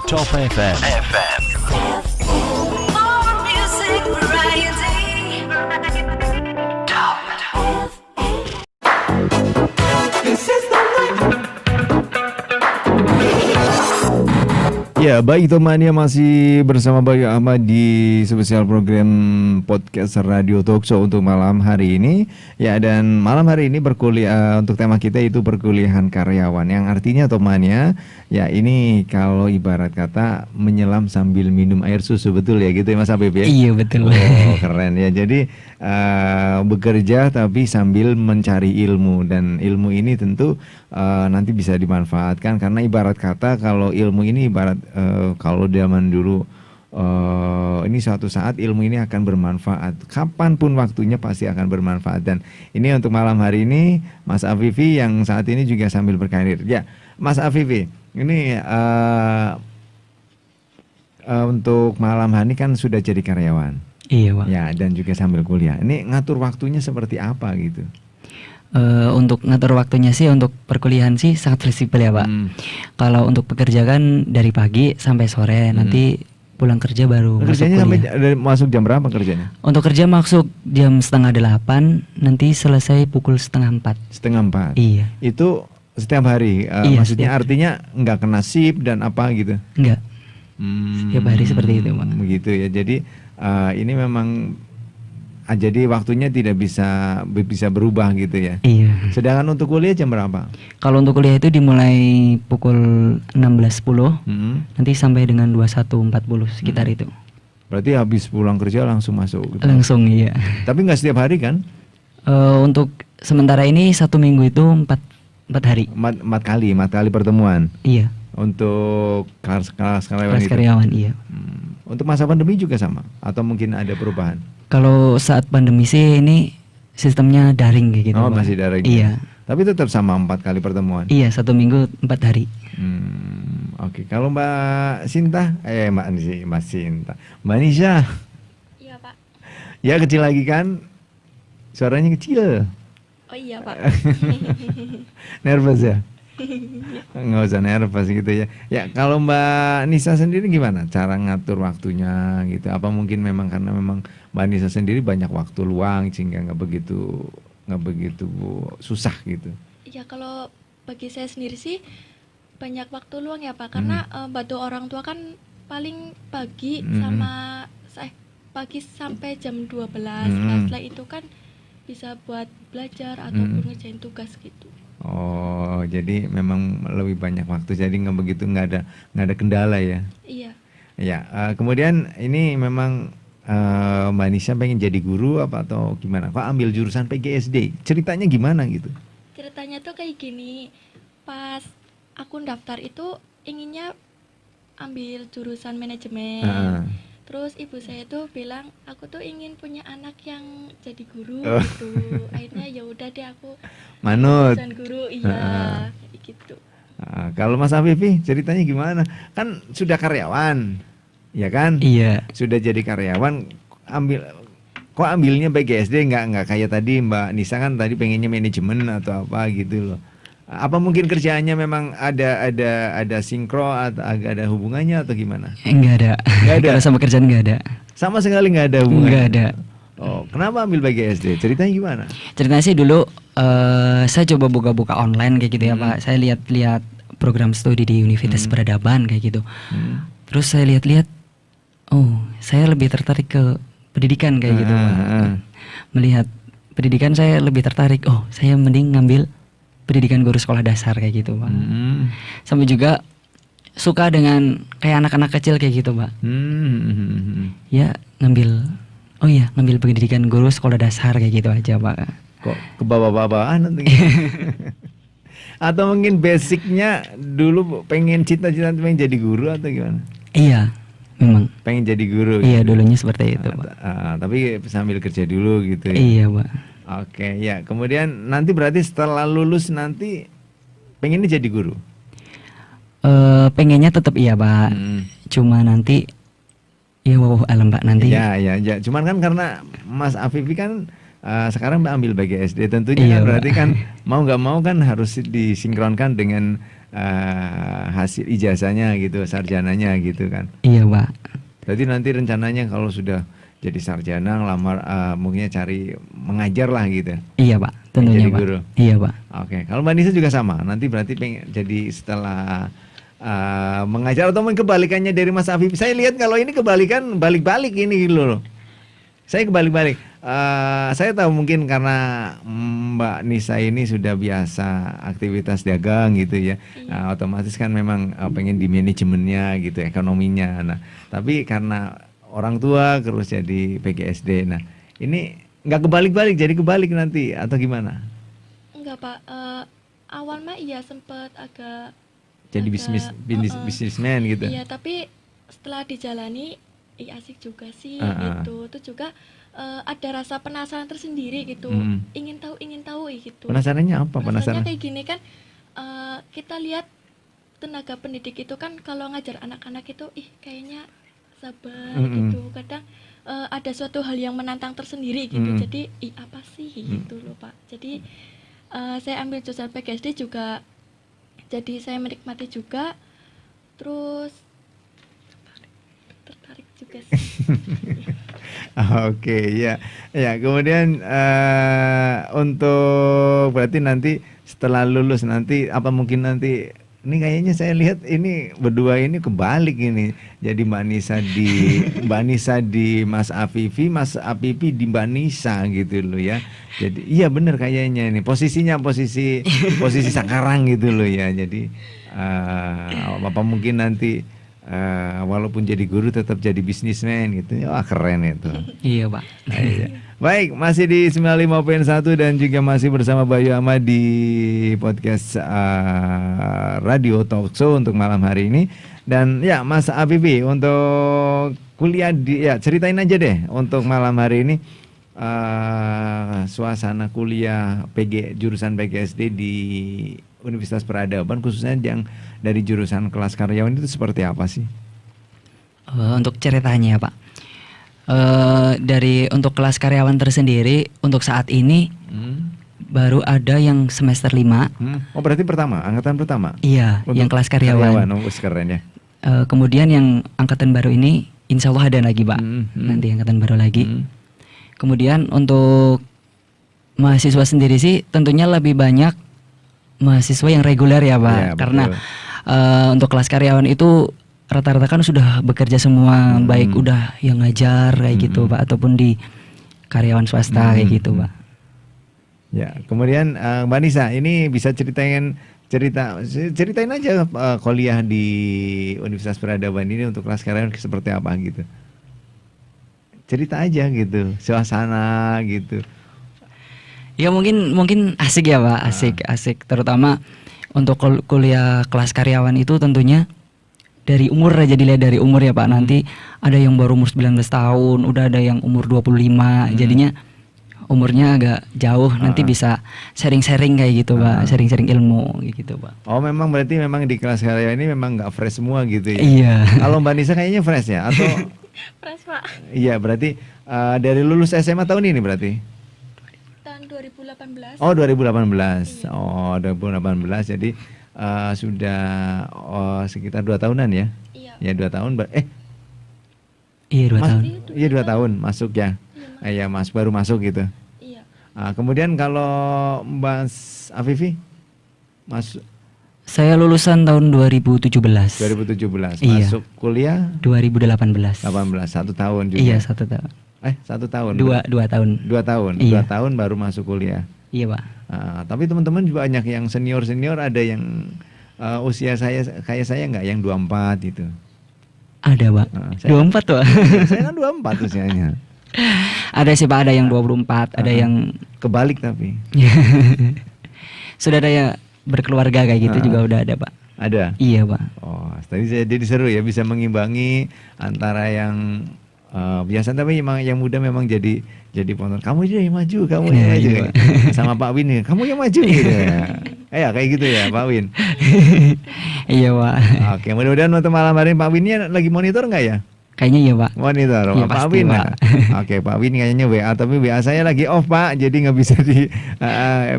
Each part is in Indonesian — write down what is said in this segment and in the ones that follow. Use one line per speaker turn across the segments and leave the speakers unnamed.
Top FM.
More music variety. Top. This is the
Ya, baik teman-teman, masih bersama Bayu Ahmad di spesial program podcast Radio Talk Show untuk malam hari ini. Ya, dan malam hari ini untuk tema kita itu perkuliahan karyawan, yang artinya temannya, ya ini kalau ibarat kata menyelam sambil minum air susu, betul ya gitu ya Mas Habib ya?
Iya betul.
Oh, keren ya. Jadi bekerja tapi sambil mencari ilmu, dan ilmu ini tentu nanti bisa dimanfaatkan, karena ibarat kata kalau ilmu ini ibarat kalau zaman dulu ini suatu saat ilmu ini akan bermanfaat, kapanpun waktunya pasti akan bermanfaat. Dan ini untuk malam hari ini Mas Afifi yang saat ini juga sambil berkarir. Ya, Mas Afifi, ini untuk malam hari ini kan sudah jadi karyawan.
Iya Pak.
Ya, dan juga sambil kuliah. Ini ngatur waktunya seperti apa gitu?
Untuk ngatur waktunya sih untuk perkuliahan sih sangat fleksibel ya Pak. Kalau untuk pekerja kan dari pagi sampai sore, nanti pulang kerja baru
Kerjanya
masuk
sampai
kuliah.
masuk jam berapa kerjanya?
Untuk kerja masuk jam 7:30, nanti selesai pukul 3:30.
3:30.
Iya.
Itu setiap hari.
Iya,
Maksudnya
setiap.
artinya nggak kena shift dan apa gitu?
Enggak. Setiap hari seperti itu, Pak.
Begitu ya. Jadi ini memang jadi waktunya tidak bisa berubah gitu ya.
Iya.
Sedangkan untuk kuliah jam berapa?
Kalau untuk kuliah itu dimulai pukul 16.10, nanti sampai dengan 21.40 sekitar itu.
Berarti habis pulang kerja langsung masuk gitu.
Langsung iya.
Tapi nggak setiap hari kan?
Untuk sementara ini 1 minggu itu 4 hari.
Empat kali pertemuan.
Iya.
Untuk kelas karyawan
Kelas
itu.
karyawan iya.
Untuk masa pandemi juga sama atau mungkin ada perubahan?
Kalau saat pandemi sih ini sistemnya daring kayak gitu.
Oh,
Pak.
masih daring.
Iya.
Tapi tetap sama 4 kali pertemuan.
Iya, 1 minggu 4 hari.
Oke. Kalau Mbak Sinta, Mbak Sinta, Mbak Nisha,
Iya Pak.
ya kecil lagi kan? Suaranya kecil.
Oh iya Pak.
Nervous ya? Nggak usah nervous gitu ya. Ya, kalau Mbak Nisa sendiri gimana cara ngatur waktunya gitu? Apa mungkin memang karena memang Mbak Nisa sendiri banyak waktu luang sehingga nggak begitu susah gitu?
Iya kalau bagi saya sendiri sih banyak waktu luang ya Pak, karena bantu orang tua kan paling pagi pagi sampai jam 12. Nah, setelah itu kan bisa buat belajar ataupun ngerjain tugas gitu.
Oh, jadi memang lebih banyak waktu, jadi nggak ada kendala ya?
Iya.
Ya, kemudian ini memang Mbak Nisa pengen jadi guru atau gimana? Kok ambil jurusan PGSD? Ceritanya gimana gitu?
Ceritanya tuh kayak gini, pas aku daftar itu inginnya ambil jurusan manajemen. Terus ibu saya tuh bilang aku tuh ingin punya anak yang jadi guru gitu. Akhirnya ya udah deh aku
Manut.
jurusan guru, iya kayak gitu.
Kalau Mas Afifi ceritanya gimana? Kan sudah karyawan, ya kan?
Iya.
Sudah jadi karyawan, kok ambilnya PGSD nggak kayak tadi Mbak Nisa kan tadi pengennya manajemen atau apa gitu loh. Apa mungkin kerjaannya memang ada sinkro atau ada hubungannya atau gimana?
Enggak ada.
Nggak ada?
Kalau sama kerjaan enggak ada.
Sama sekali nggak ada hubungannya.
Enggak ada.
Oh, kenapa ambil PGSD? Ceritanya gimana?
Ceritanya sih dulu saya coba buka-buka online kayak gitu ya Pak. Saya lihat-lihat program studi di Universitas Peradaban kayak gitu. Terus saya lihat-lihat, oh saya lebih tertarik ke pendidikan kayak gitu Pak. Melihat pendidikan saya lebih tertarik. Oh saya mending ngambil pendidikan guru sekolah dasar kayak gitu Pak. Sampai juga suka dengan kayak anak-anak kecil kayak gitu Pak. Ya ngambil pendidikan guru sekolah dasar kayak gitu aja Pak.
Kok ke bawah-bawahan nanti? Atau mungkin basicnya dulu pengen cita-cita pengen jadi guru atau gimana?
Iya, memang.
Pengen jadi guru.
Iya,
gitu.
dulunya seperti itu Pak.
Tapi sambil kerja dulu gitu ya.
Iya Pak.
Oke, ya. Kemudian nanti berarti setelah lulus nanti pengennya jadi guru?
Pengennya tetap iya Pak. Cuma nanti ya alam Pak nanti.
Ya. Cuman kan karena Mas Afifi kan sekarang ambil BGSD tentunya
Iya,
kan berarti
Pak.
kan mau nggak mau kan harus disinkronkan dengan hasil ijazahnya gitu, sarjananya gitu kan.
Iya Pak.
Jadi nanti rencananya kalau sudah jadi sarjana ngelamar mungkin cari mengajar lah gitu.
Iya Pak, tentunya
Jadi
Pak.
guru.
Iya Pak.
Oke, kalau Mbak Nisa juga sama. Nanti berarti pengen jadi setelah mengajar atau mungkin kebalikannya dari Mas Afif. Saya lihat kalau ini kebalikan balik-balik ini gitu loh. Saya kebalik-balik. Saya tahu mungkin karena Mbak Nisa ini sudah biasa aktivitas dagang gitu ya. Otomatis kan memang pengen di manajemennya gitu, ekonominya. Nah, tapi karena orang tua terus jadi PGSD. Nah, ini nggak kebalik-balik, jadi kebalik nanti atau gimana?
Enggak Pak, awal mah iya sempet agak
Jadi bisnismen gitu.
Iya, tapi setelah dijalani asik juga sih gitu. Itu juga ada rasa penasaran tersendiri gitu. Ingin tahu gitu.
Penasarannya apa?
Penasarannya kayak gini kan, kita lihat tenaga pendidik itu kan kalau ngajar anak-anak itu kayaknya sabar gitu. Kadang ada suatu hal yang menantang tersendiri gitu. Jadi apa sih gitu loh Pak. Jadi saya ambil jurusan PGSD juga, jadi saya menikmati juga, terus tertarik juga sih.
Oke, ya. Kemudian untuk berarti nanti setelah lulus nanti apa mungkin nanti ini kayaknya saya lihat ini berdua ini kebalik ini. Jadi Mbak Nisa di Mas Afifi, Mas Afifi di Mbak Nisa gitu loh ya. Jadi iya bener kayaknya ini posisi sekarang gitu loh ya. Jadi apa mungkin nanti walaupun jadi guru tetap jadi bisnismen gitu. Wah keren itu.
Iya Pak.
Baik, masih di 95.1 dan juga masih bersama Bayu Ahmad di podcast Radio Talk Show untuk malam hari ini. Dan ya Mas Afifi untuk kuliah ceritain aja deh untuk malam hari ini suasana kuliah jurusan PGSD di Universitas Peradaban khususnya yang dari jurusan kelas karyawan itu seperti apa sih?
Untuk ceritanya Pak, untuk kelas karyawan tersendiri untuk saat ini baru ada yang semester 5.
Oh berarti angkatan pertama?
Iya,
untuk
yang kelas karyawan.
Keren ya.
Kemudian yang angkatan baru ini insya Allah ada lagi Pak, nanti angkatan baru lagi. Kemudian untuk mahasiswa sendiri sih tentunya lebih banyak mahasiswa yang reguler ya Pak,
Ya,
karena untuk kelas karyawan itu rata-rata kan sudah bekerja semua, baik udah yang ngajar kayak gitu Pak, ataupun di karyawan swasta kayak gitu Pak.
Ya, kemudian Mbak Nisa ini bisa ceritain aja kuliah di Universitas Peradaban ini untuk kelas karyawan seperti apa gitu. Cerita aja gitu, suasana gitu.
Ya mungkin asik ya Pak, asik terutama untuk kuliah kelas karyawan itu tentunya dari umur aja, dilihat dari umur ya Pak. Nanti ada yang baru umur 19 tahun, udah ada yang umur 25. Jadinya umurnya agak jauh, nanti bisa sharing-sharing kayak gitu Pak, sharing-sharing ilmu gitu Pak.
Oh memang berarti memang di kelas karyawan ini memang nggak fresh semua gitu ya?
Iya.
Kalau Mbak Nisa kayaknya fresh ya? Atau
Fresh Pak.
iya berarti dari lulus SMA tahun ini berarti?
Tahun 2018.
Oh 2018. Oh 2018 jadi sudah sekitar 2 tahunan ya?
Iya.
Ya 2 tahun.
Iya 2 tahun.
Iya 2 tahun masuk ya? Iya Mas baru masuk gitu.
Iya.
Kemudian kalau Mbak Afifi masuk
Saya lulusan tahun 2017.
2017
Iya.
masuk kuliah
2018.
18 1 tahun juga.
Iya 1 tahun.
1 tahun.
2 tahun.
2 tahun.
Iya.
2 tahun baru masuk kuliah.
Iya Pak.
Tapi teman-teman juga banyak yang senior ada yang usia kayak saya nggak yang 24 gitu.
Ada Pak. 24 Pak.
Saya kan 24 usianya.
Ada sih Pak, ada yang 24, ada yang
kebalik tapi.
Sudah ada yang berkeluarga kayak gitu juga udah ada Pak.
Ada.
Iya Pak.
Oh, tadi jadi seru ya bisa mengimbangi antara yang biasa tapi yang muda memang jadi penonton. Kamu aja yang maju, kamu yang maju.
Iya.
Sama Pak Win, kamu yang maju gitu ya. Kayak gitu ya Pak Win.
Iya Pak.
Oke, mudah-mudahan untuk malam hari ini Pak Winnya lagi monitor nggak ya?
Kayaknya iya Pak.
Monitor,
Iya,
Pak
pasti,
Win.
Pak.
Oke, Pak Win kayaknya WA, tapi WA saya lagi off Pak, jadi nggak bisa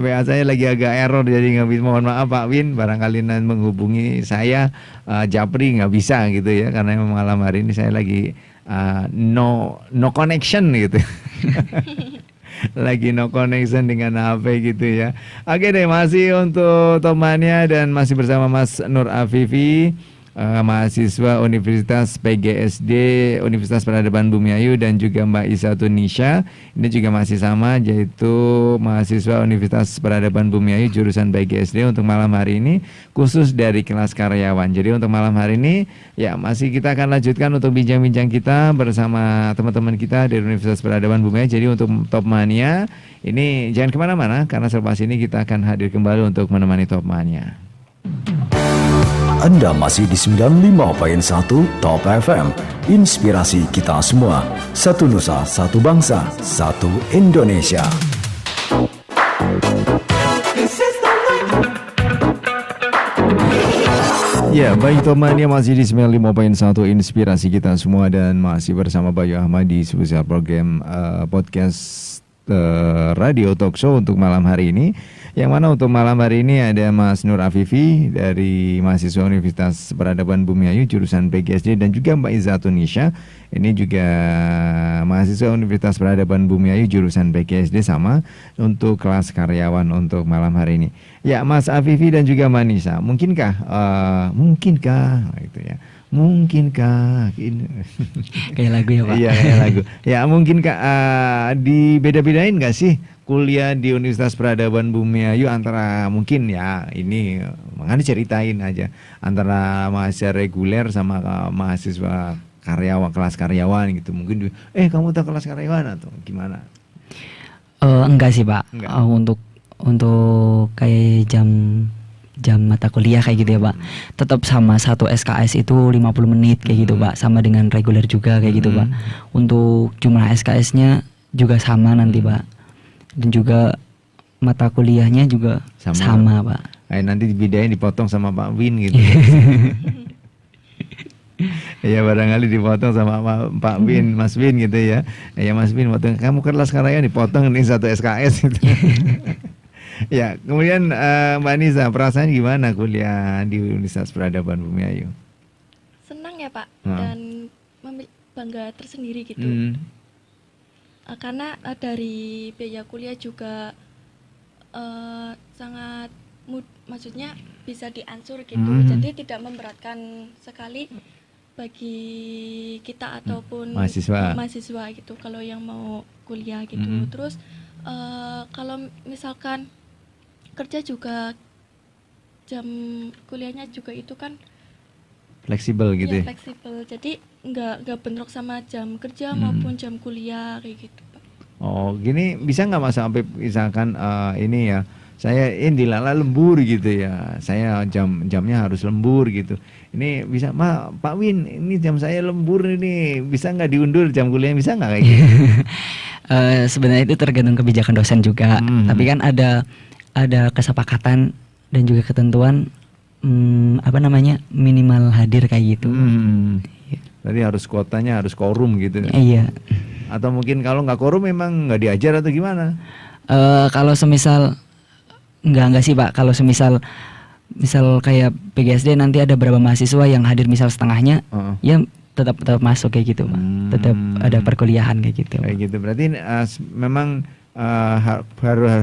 WA saya lagi agak error, jadi nggak bisa. Mohon maaf Pak Win, barangkali nanti menghubungi saya Japri nggak bisa gitu ya, karena memang malam hari ini saya lagi no connection gitu. Lagi no connection dengan HP gitu ya. Oke deh, masih untuk temannya dan masih bersama Mas Nur Afifi, mahasiswa Universitas PGSD Universitas Peradaban Bumiayu, dan juga Mbak Isa Tunisha. Ini juga masih sama, yaitu mahasiswa Universitas Peradaban Bumiayu jurusan PGSD untuk malam hari ini khusus dari kelas karyawan. Jadi untuk malam hari ini ya masih kita akan lanjutkan untuk bincang-bincang kita bersama teman-teman kita dari Universitas Peradaban Bumiayu. Jadi untuk Top Mania ini jangan kemana-mana, karena selepas ini kita akan hadir kembali untuk menemani Top Mania.
Anda masih di 95.1 Top FM. Inspirasi kita semua. Satu Nusa, satu bangsa, satu Indonesia.
This is the way.
Ya, baik temannya, masih di 95.1 Inspirasi kita semua, dan masih bersama Bayu Ahmad di spesial program podcast radio talk show untuk malam hari ini. Yang mana untuk malam hari ini ada Mas Nur Afifi dari mahasiswa Universitas Peradaban Bumiayu jurusan PGSD, dan juga Mbak Iza Tunisha. Ini juga mahasiswa Universitas Peradaban Bumiayu jurusan PGSD, sama untuk kelas karyawan untuk malam hari ini. Ya, Mas Afifi dan juga Manisa, mungkinkah gitu ya. Mungkinkah ini
Kayak lagu ya Pak.
Iya, kayak lagu. Ya, mungkinkah dibeda-bedain nggak sih kuliah di Universitas Peradaban Bumiayu antara, mungkin ya ini makanya ceritain aja, antara mahasiswa reguler sama mahasiswa karyawan, kelas karyawan gitu. Mungkin kamu tak kelas karyawan atau gimana?
Enggak sih Pak.
Enggak.
Untuk kayak jam mata kuliah kayak gitu ya Pak, tetap sama satu SKS itu 50 menit kayak gitu Pak, sama dengan reguler juga kayak gitu Pak. Untuk jumlah SKS-nya juga sama nanti Pak, dan juga mata kuliahnya juga sama Pak.
Nanti dibedain, dipotong sama Pak Win gitu. Ya barangkali dipotong sama Pak Win, Mas Win gitu ya. Ya Mas Win, potong kamu kelas karyawan, dipotong ini satu SKS gitu. Ya, kemudian Mbak Nisa, perasaan gimana kuliah di Universitas Peradaban Bumiayu?
Senang ya Pak, dan bangga tersendiri gitu. Karena dari biaya kuliah juga sangat maksudnya bisa diansur gitu. Jadi tidak memberatkan sekali bagi kita ataupun mahasiswa gitu kalau yang mau kuliah gitu. Terus kalau misalkan kerja juga jam kuliahnya juga itu kan
fleksibel gitu ya?
Fleksibel, jadi nggak bentrok sama jam kerja maupun jam kuliah kayak gitu Pak.
Oh gini, bisa nggak Mas sampai misalkan ini ya, saya dilala lembur gitu ya, saya jamnya harus lembur gitu. Ini bisa Pak Win, ini jam saya lembur ini, bisa nggak diundur jam kuliah, bisa nggak kayak gitu?
Sebenarnya itu tergantung kebijakan dosen juga, tapi kan ada kesepakatan dan juga ketentuan minimal hadir kayak gitu.
Tadi harus kuotanya harus quorum gitu.
Iya.
Atau mungkin kalau nggak quorum memang nggak diajar atau gimana?
Kalau semisal enggak sih Pak. Kalau misal kayak PGSD nanti ada berapa mahasiswa yang hadir misal setengahnya, ya tetap masuk kayak gitu Pak. Tetap ada perkuliahan kayak gitu.
Kayak gitu. Berarti memang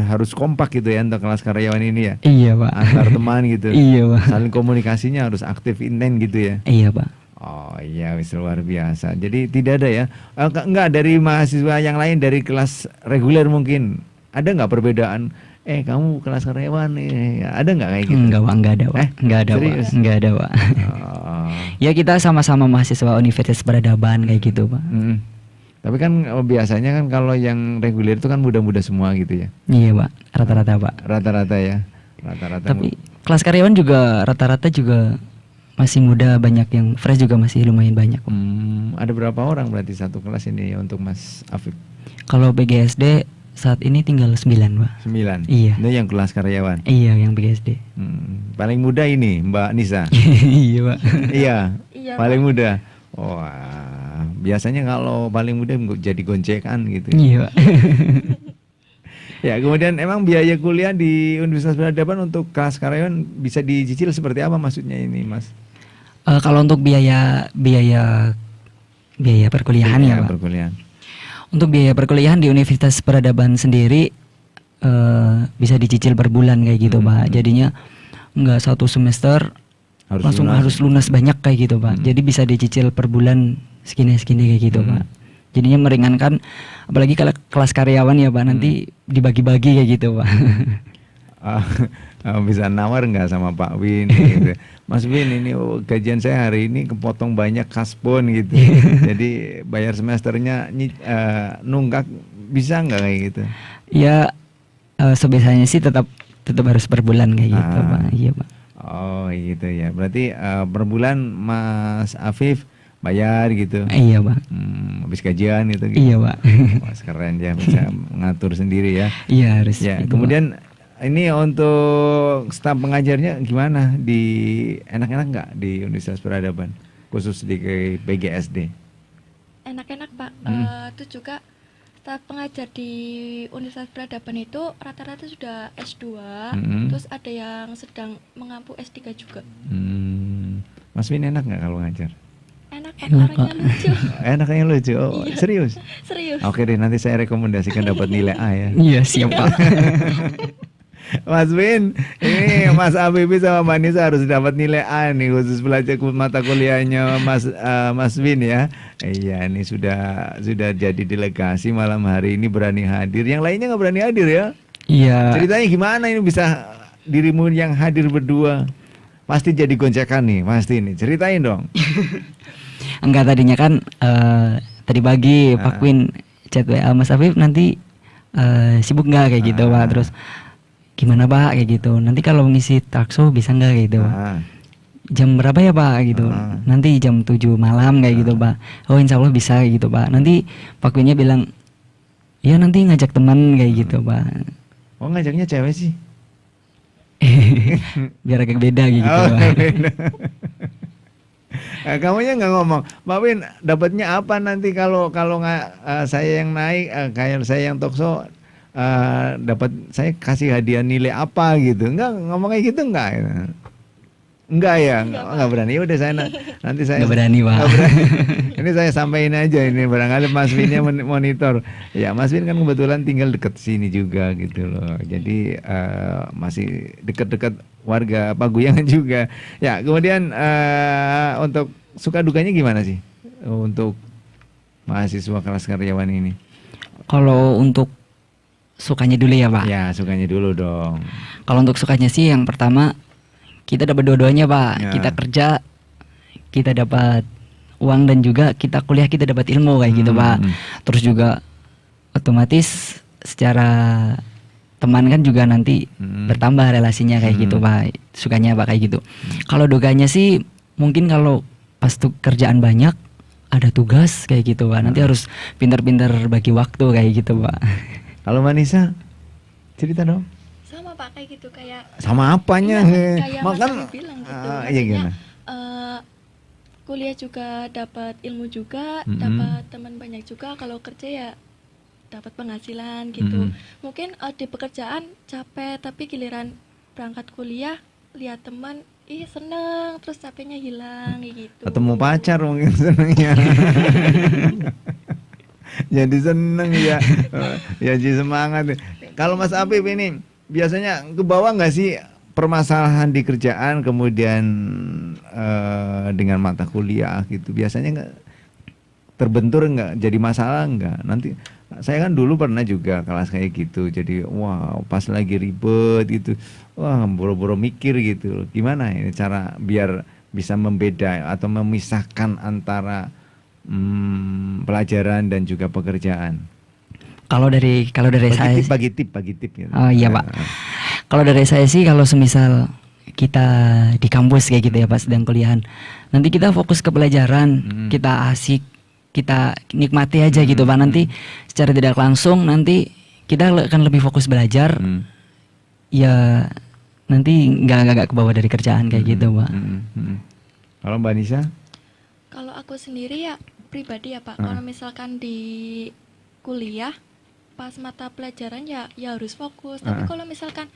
harus kompak gitu ya untuk kelas karyawan ini ya.
Iya Pak.
Antar teman gitu.
Iya Pak.
Saling komunikasinya harus aktif, intens gitu ya.
Iya Pak.
Oh iya, wis luar biasa. Jadi tidak ada ya, enggak dari mahasiswa yang lain dari kelas reguler mungkin ada nggak perbedaan? Kamu kelas karyawan ada nggak kayak gitu?
Enggak Pak, enggak ada Pak. Enggak ada Pak. Enggak ada Pak. Ya kita sama-sama mahasiswa Universitas Peradaban kayak gitu Pak.
Tapi kan biasanya kan kalau yang reguler itu kan muda-muda semua gitu ya.
Iya Pak, rata-rata Pak.
Rata-rata ya. Rata-rata.
Tapi kelas karyawan juga rata-rata juga masih muda, banyak yang fresh juga masih lumayan banyak.
Ada berapa orang berarti satu kelas ini ya untuk Mas Afif?
Kalau BGSD saat ini tinggal 9 Pak.
9?
Iya.
Ini yang kelas karyawan?
Iya, yang BGSD.
Paling muda ini Mbak Nisa?
Iya Pak.
Iya,
Iya,
paling muda. Wah, Biasanya kalau paling mudah jadi goncekan gitu.
Iya.
Ya, kemudian emang biaya kuliah di Universitas Peradaban untuk kelas karyawan bisa dicicil seperti apa maksudnya ini, Mas?
Kalau untuk biaya perkuliahan ya, Pak.
Perkuliahan.
Untuk biaya perkuliahan di Universitas Peradaban sendiri bisa dicicil per bulan kayak gitu, Pak. Jadinya nggak satu semester langsung harus lunas banyak kayak gitu, Pak. Jadi bisa dicicil per bulan segini kayak gitu, Pak. Jadinya meringankan, apalagi kalau kelas karyawan ya, Pak, nanti dibagi-bagi kayak gitu, Pak.
Bisa nawar nggak sama Pak Win gitu. Mas Win, ini gajian saya hari ini kepotong banyak kaspon gitu. Jadi bayar semesternya nunggak, bisa nggak kayak gitu?
Ya sebiasanya sih tetap harus per bulan kayak gitu, Pak. Iya, Pak.
Oh gitu ya. Berarti per bulan Mas Afif bayar gitu.
Iya, Pak.
Habis gajian gitu.
Iya, Pak.
Wah, keren ya, bisa ngatur sendiri ya.
Iya, harus.
Ya,
gitu,
kemudian ini untuk staf pengajarnya gimana? Enak-enak nggak di Universitas Peradaban, khusus di PGSD?
Enak-enak, Pak. Itu juga staf pengajar di Universitas Peradaban itu rata-rata sudah S2, terus ada yang sedang mengampu S3 juga.
Mas Win enak nggak kalau ngajar?
Enak, Pak.
Enak,
Orangnya lucu.
Enaknya lucu. Oh,
Iya.
serius?
Serius.
Oke deh, nanti saya rekomendasikan dapat nilai A ya.
Iya, siap, Pak.
Mas Win, ini Mas Abibi sama Mbak Nisa harus dapat nilai A nih, khusus belajar mata kuliahnya Mas Win ya. Iya, ini sudah jadi delegasi malam hari ini, berani hadir. Yang lainnya nggak berani hadir ya?
Iya.
Ceritanya gimana ini bisa dirimu yang hadir berdua? Pasti jadi goncekan nih, pasti nih. Ceritain dong.
Enggak, tadinya kan tadi pagi Pak Queen chat WA, Mas Afif nanti sibuk nggak kayak gitu, Pak. Terus gimana, Pak, kayak gitu. Nanti kalau ngisi takso bisa nggak kayak gitu, Pak. Jam berapa ya, Pak, gitu. Nanti jam 7 malam kayak gitu, Pak. Oh, insya Allah bisa kayak gitu, Pak. Nanti Pak Queennya bilang, ya nanti ngajak teman kayak gitu, Pak.
Oh, ngajaknya cewek sih?
Biar agak beda gitu,
Oh,
Pak.
kamunya nggak ngomong, Mbak Win, dapatnya apa nanti kalau nggak saya yang naik, kayak saya yang talkshow, dapat saya kasih hadiah nilai apa gitu? Nggak ngomong kayak gitu nggak? Enggak ya, nggak berani. Udah saya nanti saya
Nggak berani, Pak.
nggak berani. Ini saya sampaikan aja ini, barangkali Mas Winnya monitor. Ya, Mas Win kan kebetulan tinggal deket sini juga gitu loh. Jadi masih dekat-dekat warga Paguyangan juga. Ya, kemudian untuk suka dukanya gimana sih untuk mahasiswa kelas karyawan ini?
Kalau untuk sukanya dulu ya, Pak.
Ya, sukanya dulu dong.
Kalau untuk sukanya sih yang pertama kita dapat dua-duanya, Pak.
Ya.
Kita kerja, kita dapat uang, dan juga kita kuliah kita dapat ilmu kayak gitu, Pak. Terus juga otomatis secara teman kan juga nanti bertambah relasinya kayak gitu, Pak. Sukanya Pak kayak gitu. Kalau dukanya sih mungkin kalau pas tuh kerjaan banyak, ada tugas kayak gitu, Pak. Nanti harus pintar-pintar bagi waktu kayak gitu, Pak.
Kalau Manisa, cerita dong.
Sama, Pak, kayak gitu, kayak
Sama apanya?
kayak Mas
Makan.
Abi bilang gitu.
Iya,
Maksudnya,
gimana?
kuliah juga dapat ilmu juga, dapat teman banyak juga. Kalau kerja ya dapat penghasilan gitu. Mungkin di pekerjaan capek, tapi giliran berangkat kuliah lihat teman, ih seneng, terus capeknya hilang kayak gitu.
Ketemu pacar mungkin senengnya. Jadi seneng ya. Ya jadi semangat. Kalau Mas Apip ini biasanya ke bawah nggak sih permasalahan di kerjaan, kemudian dengan mata kuliah gitu, biasanya nggak terbentur, nggak jadi masalah nggak? Nanti saya kan dulu pernah juga kelas kayak gitu, jadi wah pas lagi ribet gitu, wah boro-boro mikir gitu. Gimana ini cara biar bisa membeda atau memisahkan antara pelajaran dan juga pekerjaan?
Kalau dari saya sih-
bagi tip gitu.
Oh iya, Pak. Kalau dari saya sih, kalau semisal kita di kampus kayak gitu ya pas sedang kuliahan, nanti kita fokus ke pelajaran, kita asik, kita nikmati aja gitu, Pak. Nanti secara tidak langsung nanti kita akan lebih fokus belajar. Ya nanti nggak ke bawah dari kerjaan kayak gitu, Pak.
Kalau Mbak Nisa?
Kalau aku sendiri ya pribadi ya Pak, kalau misalkan di kuliah pas mata pelajaran ya harus fokus. Tapi kalau misalkan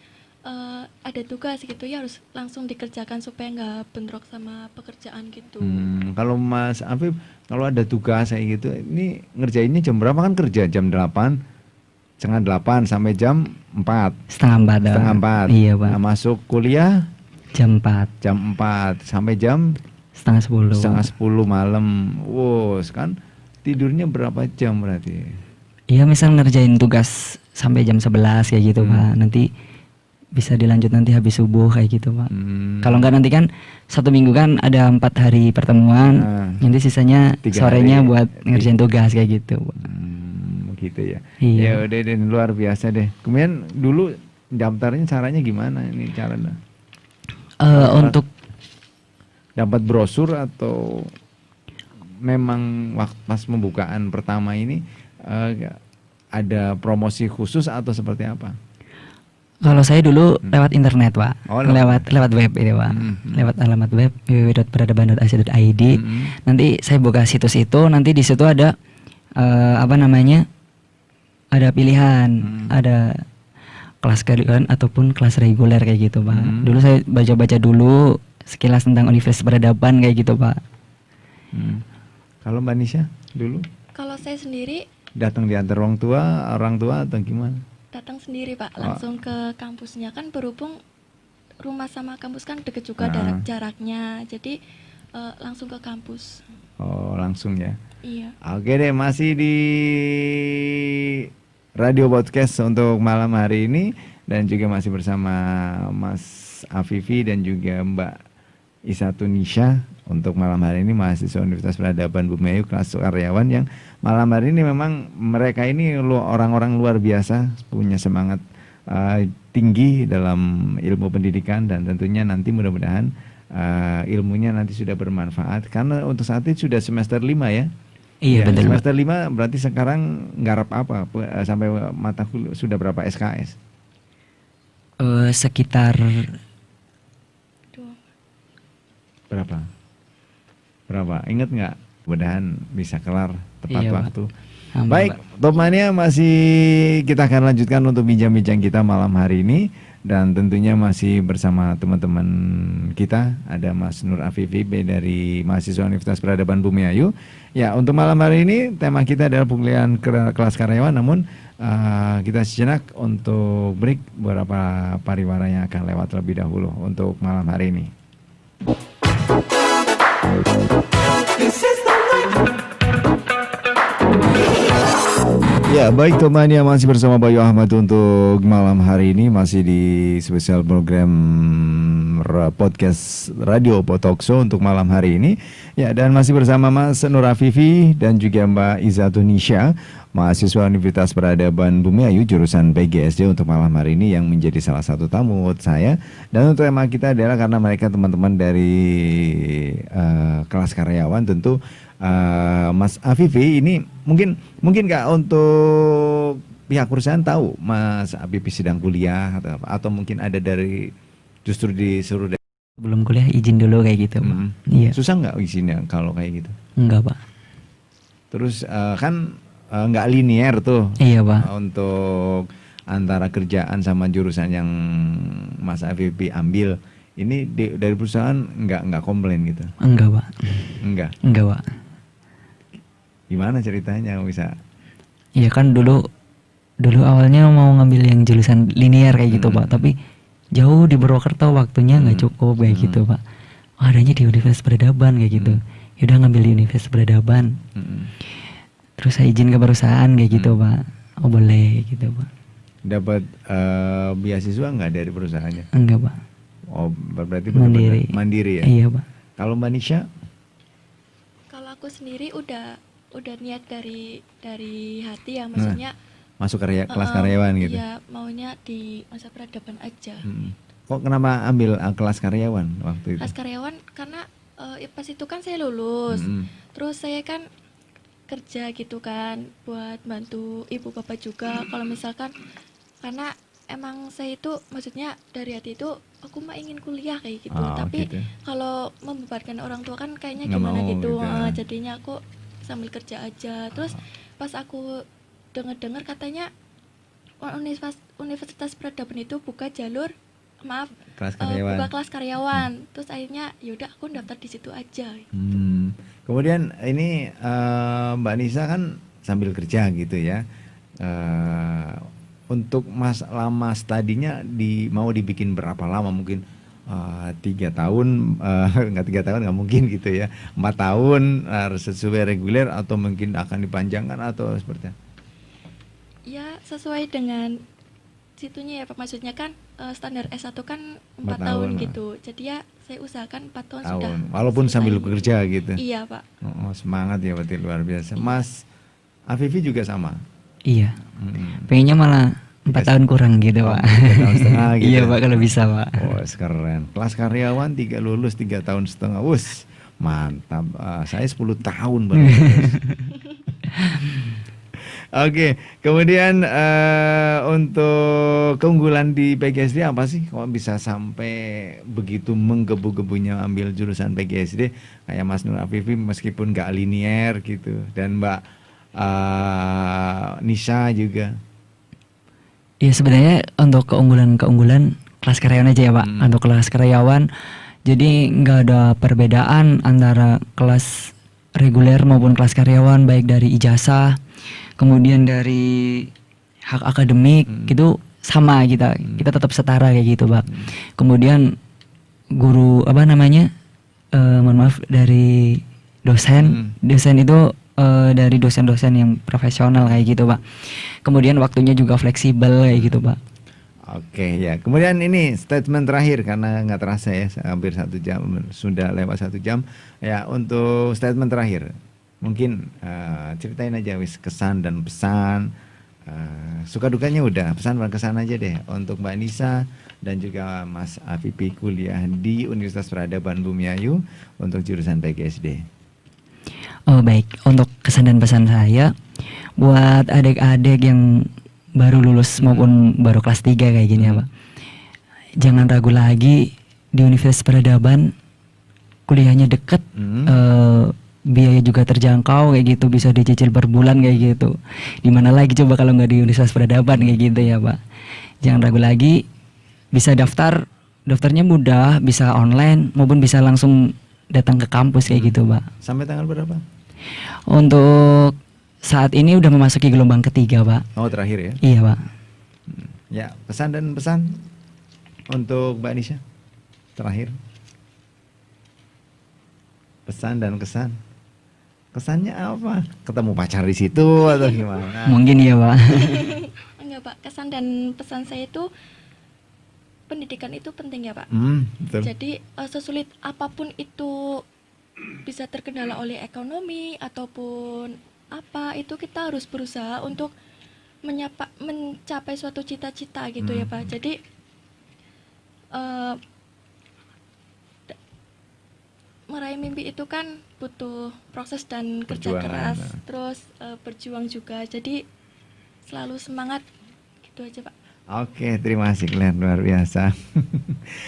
ada tugas gitu ya harus langsung dikerjakan supaya nggak bentrok sama pekerjaan gitu.
Kalau Mas Afif, kalau ada tugas kayak gitu, ini ngerjainnya jam berapa? Kan kerja jam 8, setengah 8 sampai jam 4.
Setengah 4.
Setengah 4.
Iya Pak.
Nah, masuk kuliah
Jam 4.
jam 4 sampai jam
Setengah 10.
setengah 10 malam. Wow, kan tidurnya berapa jam berarti?
Iya, misal ngerjain tugas sampai jam 11 kayak gitu Pak. Nanti bisa dilanjut nanti habis subuh kayak gitu Pak. Kalau enggak nanti kan 1 minggu kan ada 4 hari pertemuan. Nanti sisanya
3
sorenya
hari.
buat ngerjain tugas kayak gitu Pak.
Gitu ya.
Iya.
Ya udah deh, luar biasa deh. Kemudian dulu daftarnya caranya gimana ini caranya?
Untuk
Dapat brosur atau memang waktu pas pembukaan pertama ini ada promosi khusus atau seperti apa?
kalau saya dulu lewat internet Pak.
Oh,
lewat web ini Pak. Lewat alamat web www.peradaban.ac.id. Nanti saya buka situs itu, nanti di situ ada ada pilihan, ada kelas kejuruan ataupun kelas reguler kayak gitu Pak. Dulu saya baca-baca dulu sekilas tentang Universitas Peradaban kayak gitu Pak.
Kalau Mbak Nisha dulu
Kalau saya sendiri
datang diantar orang tua atau gimana?
datang sendiri Pak, langsung ke kampusnya. Kan berhubung rumah sama kampus kan deket juga jaraknya, jadi langsung ke kampus.
Oh, langsung ya.
Iya.
Oke deh, masih di Radio Podcast untuk malam hari ini dan juga masih bersama Mas Afifi dan juga Mbak Isatunisha untuk malam hari ini mahasiswa Universitas Peradaban Bumiayu kelas karyawan yang malam hari ini memang mereka ini orang-orang luar biasa, punya semangat tinggi dalam ilmu pendidikan dan tentunya nanti mudah-mudahan ilmunya nanti sudah bermanfaat karena untuk saat ini sudah semester 5 ya.
Iya, betul.
Semester 5 berarti sekarang nggarap apa sampai mata kuliah sudah berapa SKS?
Sekitar
Berapa? Ingat nggak? Mudahan bisa kelar tepat
Iya, Pak.
waktu.
Amin,
Baik,
Pak.
Topmania masih kita akan lanjutkan untuk bincang-bincang kita malam hari ini dan tentunya masih bersama teman-teman kita ada Mas Nur Afifi dari mahasiswa Universitas Peradaban Bumiayu. Ya, untuk malam hari ini tema kita adalah penguliahan kelas karyawan, namun kita sejenak untuk break beberapa pariwara yang akan lewat terlebih dahulu untuk malam hari ini.
This is the night.
Ya, baik teman-teman, masih bersama Bayu Ahmad untuk malam hari ini masih di spesial program podcast Radio Potokso untuk malam hari ini. Ya, dan masih bersama Mas Nur Afifi dan juga Mbak Isatunisha, mahasiswa Universitas Peradaban Bumiayu jurusan PGSD untuk malam hari ini yang menjadi salah satu tamu saya. Dan untuk tema kita adalah karena mereka teman-teman dari kelas karyawan tentu Mas Afifi ini mungkin nggak untuk pihak perusahaan tahu Mas Afifi sedang kuliah atau mungkin ada dari justru disuruh dari
belum kuliah izin dulu kayak gitu Pak. Iya.
Susah nggak izinnya kalau kayak gitu?
Enggak Pak.
Terus kan nggak linear tuh.
Iya Pak.
Untuk antara kerjaan sama jurusan yang Mas Afifi ambil ini dari perusahaan nggak komplain gitu?
Enggak Pak. Enggak Pak.
Gimana ceritanya bisa?
Iya kan dulu awalnya mau ngambil yang jurusan linear kayak gitu Pak, tapi jauh di Purwokerto waktunya nggak cukup kayak gitu Pak. Oh, adanya di Universitas Peradaban kayak gitu. Yaudah ngambil di Universitas Peradaban. Terus saya izin ke perusahaan kayak gitu Pak. Oh boleh kayak gitu Pak.
Dapat beasiswa nggak dari perusahaannya?
Enggak Pak.
Oh berarti
Mandiri.
Mandiri ya?
Iya Pak.
Kalau Mbak Nisha?
Kalau aku sendiri udah niat dari hati ya, maksudnya
Masuk kelas karyawan gitu?
Iya, maunya di masa peradaban aja.
Kok kenapa ambil kelas karyawan waktu itu?
Kelas karyawan karena pas itu kan saya lulus, terus saya kan kerja gitu kan buat bantu ibu bapak juga. Kalau misalkan karena emang saya itu maksudnya dari hati itu aku mah ingin kuliah kayak gitu, tapi
gitu.
kalau membebankan orang tua kan kayaknya
Nggak
gimana
mau
gitu.
gitu.
Jadinya aku sambil kerja aja. Terus pas aku dengar katanya Universitas Peradaban itu buka jalur
Kelas karyawan.
buka kelas karyawan. Terus akhirnya yaudah aku daftar di situ aja.
Kemudian ini Mbak Nisa kan sambil kerja gitu ya. Untuk lama studinya mau dibikin berapa lama? Mungkin 3 tahun, nggak 3 tahun nggak mungkin gitu ya. 4 tahun harus sesuai reguler atau mungkin akan dipanjangkan atau seperti apa?
Ya sesuai dengan situnya ya Pak, maksudnya kan standar S1 kan 4
4
tahun
tahun,
gitu. Jadi ya saya usahakan 4 tahun
Tahun.
sudah.
Walaupun sambil
selesai.
bekerja gitu.
Iya Pak.
Oh, semangat ya berarti luar biasa. Mas Afifi juga sama.
Iya.
Mm.
Pengennya malah 4 tahun kurang gitu, Pak.
3 tahun setengah gitu.
Iya, Pak, kalau bisa, Pak.
Oh, keren. Kelas karyawan 3 lulus 3 tahun setengah. Wus, mantap. Saya 10 tahun baru lulus. Oke, kemudian untuk keunggulan di PGSD apa sih? Kok bisa sampai begitu menggebu-gebunya ambil jurusan PGSD? Kayak Mas Nur Afifi meskipun nggak linier gitu, dan Mbak Nisa juga.
Ya sebenarnya untuk keunggulan kelas karyawan aja ya Pak. Untuk kelas karyawan, jadi nggak ada perbedaan antara kelas reguler maupun kelas karyawan, baik dari ijazah, kemudian dari hak akademik gitu sama kita tetap setara kayak gitu Pak. Kemudian guru mohon maaf, dari dosen itu dari dosen-dosen yang profesional kayak gitu Pak. Kemudian waktunya juga fleksibel kayak gitu Pak.
Oke ya, kemudian ini statement terakhir karena nggak terasa ya, hampir 1 jam, sudah lewat 1 jam ya. Untuk statement terakhir, mungkin ceritain aja wis kesan dan pesan, suka dukanya udah, pesan dan kesan aja deh untuk Mbak Nisa dan juga Mas Afifi kuliah di Universitas Peradaban Bumiayu untuk jurusan PGSD.
Oh baik, untuk kesan dan pesan saya buat adik-adik yang baru lulus maupun baru kelas 3 kayak gini ya Pak. Jangan ragu lagi, di Universitas Peradaban kuliahnya deket, biaya juga terjangkau kayak gitu, bisa dicicil per bulan kayak gitu. Dimana lagi coba kalau nggak di Universitas Peradaban kayak gitu ya Pak. Jangan ragu lagi, bisa daftarnya mudah, bisa online maupun bisa langsung datang ke kampus kayak gitu Pak.
Sampai tanggal berapa?
Untuk saat ini udah memasuki gelombang ketiga Pak.
Oh terakhir ya?
Iya Pak.
Ya, pesan dan pesan untuk Mbak Nisha terakhir. Pesan dan kesan. Kesannya apa? Ketemu pacar di situ atau gimana?
Mungkin iya Pak.
Enggak Pak, kesan dan pesan saya itu pendidikan itu penting ya Pak.
Betul.
Jadi sesulit apapun itu, bisa terkendala oleh ekonomi ataupun apa, itu kita harus berusaha untuk mencapai suatu cita-cita gitu ya Pak. Jadi meraih mimpi itu kan butuh proses dan kerja
Perjuangan.
keras, terus berjuang juga. Jadi selalu semangat gitu aja Pak.
Oke, terima kasih kalian, luar biasa.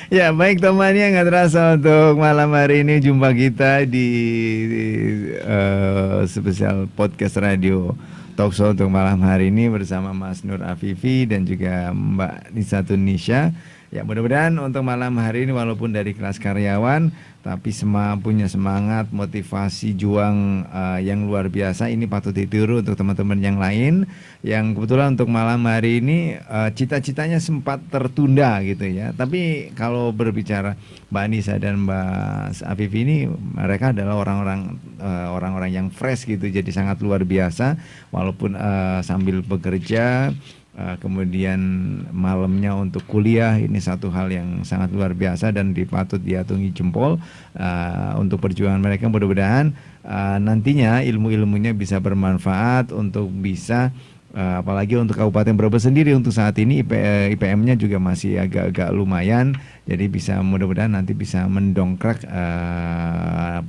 Ya baik temannya, nggak terasa untuk malam hari ini jumpa kita di spesial podcast radio Talkshow untuk malam hari ini bersama Mas Nur Afifi dan juga Mbak Nisa Tunisha. Ya mudah-mudahan untuk malam hari ini walaupun dari kelas karyawan tapi punya semangat, motivasi, juang yang luar biasa. Ini patut ditiru untuk teman-teman yang lain yang kebetulan untuk malam hari ini cita-citanya sempat tertunda gitu ya. Tapi kalau berbicara Mbak Nisa dan Mbak Afifi ini, mereka adalah orang-orang yang fresh gitu, jadi sangat luar biasa walaupun sambil bekerja. Kemudian malamnya untuk kuliah, ini satu hal yang sangat luar biasa dan patut diatungi jempol untuk perjuangan mereka. Mudah-mudahan nantinya ilmu-ilmunya bisa bermanfaat untuk bisa apalagi untuk Kabupaten Brebes sendiri untuk saat ini IPM-nya juga masih agak-agak lumayan. Jadi bisa mudah-mudahan nanti bisa mendongkrak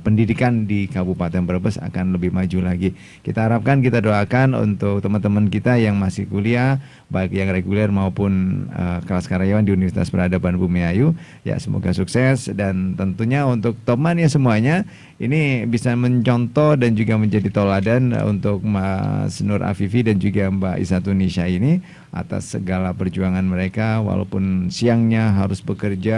pendidikan di Kabupaten Brebes akan lebih maju lagi. Kita harapkan, kita doakan untuk teman-teman kita yang masih kuliah, baik yang reguler maupun kelas karyawan di Universitas Peradaban Bumiayu, ya semoga sukses. Dan tentunya untuk temannya semuanya ini bisa mencontoh dan juga menjadi toladan untuk Mas Nur Afifi dan juga Mbak Isatunisha ini atas segala perjuangan mereka, walaupun siangnya harus bekerja,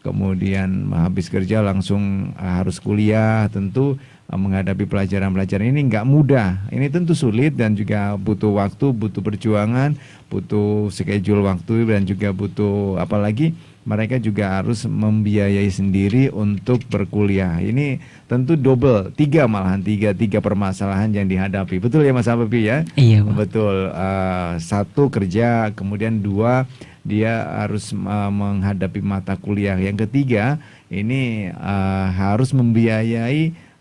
kemudian habis kerja langsung harus kuliah. Tentu menghadapi pelajaran-pelajaran ini nggak mudah. Ini tentu sulit dan juga butuh waktu, butuh perjuangan, butuh schedule waktu, dan juga butuh apalagi mereka juga harus membiayai sendiri untuk berkuliah. Ini tentu double, tiga permasalahan yang dihadapi. Betul ya Mas Afifi ya?
Iya, Pak.
Betul. Satu kerja, kemudian dua dia harus menghadapi mata kuliah. Yang ketiga ini harus membiayai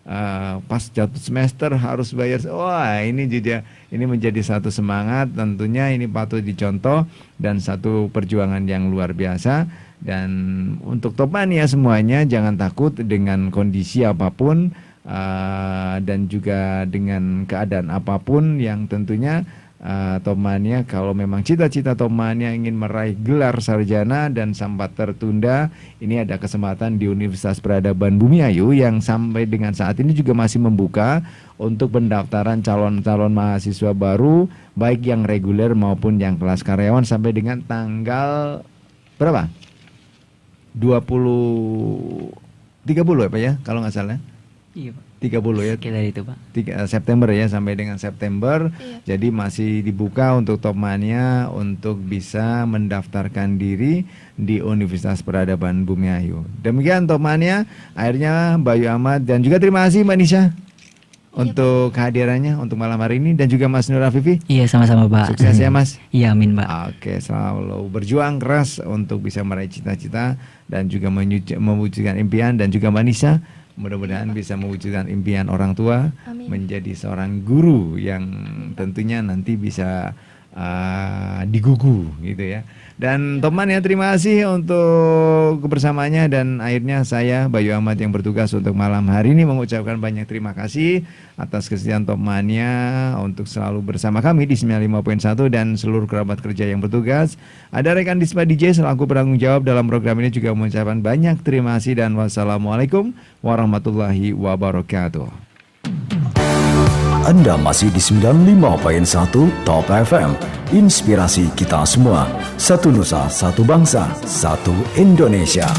pas jatuh semester harus bayar. Wah, ini juga ini menjadi satu semangat, tentunya ini patut dicontoh dan satu perjuangan yang luar biasa. Dan untuk Topmania semuanya jangan takut dengan kondisi apapun dan juga dengan keadaan apapun yang tentunya Topmania, kalau memang cita-cita Topmania ingin meraih gelar sarjana dan sempat tertunda, ini ada kesempatan di Universitas Peradaban Bumiayu yang sampai dengan saat ini juga masih membuka untuk pendaftaran calon-calon mahasiswa baru, baik yang reguler maupun yang kelas karyawan sampai dengan tanggal berapa? 30 ya Pak ya, kalau nggak salah.
Iya, Pak.
30 ya.
Sekitar itu, Pak.
September ya, sampai dengan September.
Iya.
Jadi masih dibuka untuk Topmania untuk bisa mendaftarkan diri di Universitas Peradaban Bumiayu. Demikian Topmania, akhirnya Bayu Ahmad dan juga terima kasih Mbak Nisha untuk kehadirannya untuk malam hari ini, dan juga Mas Nur Afifi.
Iya, sama-sama, Pak.
Sukses ya Mas.
Iya, amin, Pak.
Oke, selalu berjuang keras untuk bisa meraih cita-cita dan juga mewujudkan impian. Dan juga Mbak Nisha, mudah-mudahan bisa mewujudkan impian orang tua,
Amin.
menjadi seorang guru yang tentunya nanti bisa digugu gitu ya. Dan teman ya, terima kasih untuk kebersamaannya, dan akhirnya saya Bayu Ahmad yang bertugas untuk malam hari ini mengucapkan banyak terima kasih atas kesediaan Topmania untuk selalu bersama kami di 95.1 dan seluruh kerabat kerja yang bertugas. Ada rekan Dispa DJ selaku penanggung jawab dalam program ini juga mengucapkan banyak terima kasih dan wassalamualaikum warahmatullahi wabarakatuh.
Anda masih di 95.1 Top FM. Inspirasi kita semua. Satu Nusa, satu bangsa, satu Indonesia.